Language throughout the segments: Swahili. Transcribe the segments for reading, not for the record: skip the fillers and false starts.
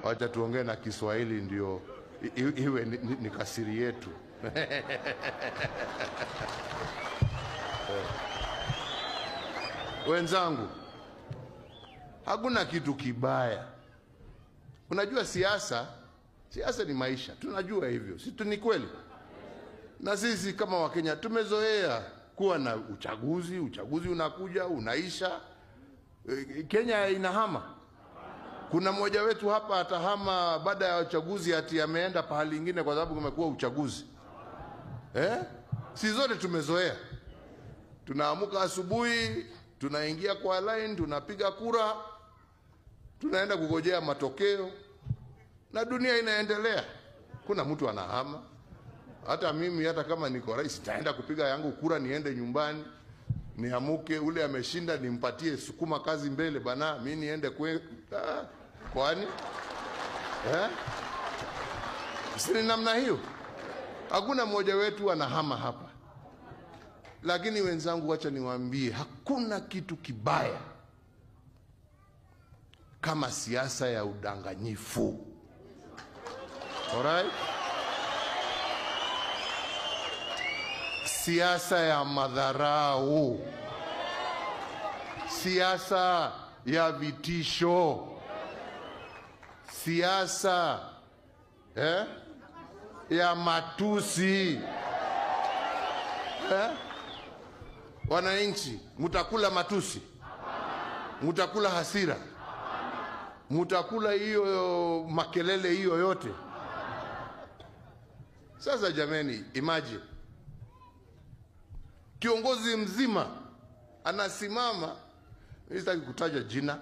Wacha tuongee na Kiswahili ndio iwe ni kasiri yetu. Wenzangu, hakuna kitu kibaya. Unajua siasa ni maisha. Tunajua hivyo. Si ni kweli? Na sisi kama Wakenya tumezoea kuwa na uchaguzi unakuja, unaisha. Kenya inahama. Kuna mmoja wetu hapa atahama baada ya uchaguzi ati ameenda pahali nyingine kwa sababu kumekuwa uchaguzi. Si zote tumezoea. Tunaamuka asubuhi, tunaingia kwa line, tunapiga kura, tunaenda kugojea matokeo, na dunia inaendelea. Kuna mtu anahama. Hata mimi hata kama niko rais taenda kupiga yangu kura niende nyumbani, niamuke ule ameshinda nimpatie sukuma kazi mbele bana, mimi niende kwani si namna hiyo. Hakuna mmoja wetu anahama hapa. Lakini wenzangu, wacha niwaambie, hakuna kitu kibaya kama siasa ya udanganyifu. Alright? Siasa ya madharau, siasa ya vitisho, siasa ya matusi. Wananchi, mutakula matusi? Mutakula hasira? Mutakula hiyo makelele hiyo yote? Sasa jameni, imagine kiongozi mzima anasimama, sitaki kutaja jina,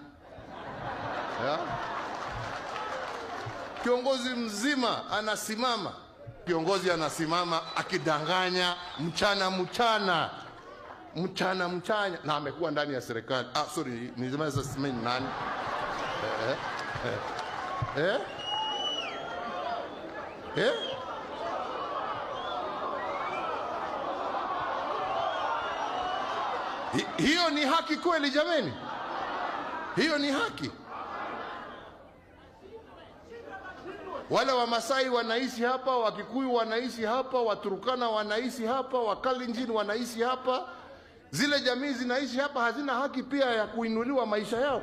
kiongozi mzima anasimama, kiongozi anasimama akidanganya mchana, na amekuwa ndani ya serikali. Sorry, nisema sasa nani? Hiyo ni haki kweli jameni? Hiyo ni haki? Wale Wamasai wanaishi hapa, Wakikuyu wanaishi hapa, Waturkana wanaishi hapa, Wakalenjin wanaishi hapa. Zile jamii zinaishi hapa, hazina haki pia ya kuinuliwa maisha yao?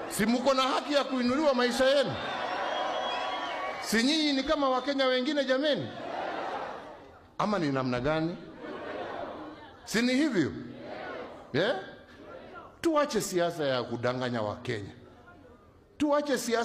Si mko na haki ya kuinuliwa maisha yenu? Si nyinyi ni kama Wakenya wengine jameni? Ama ni namna gani? Si ni hivyo? Tuache siasa ya kudanganya Wakenya. Tuache siasa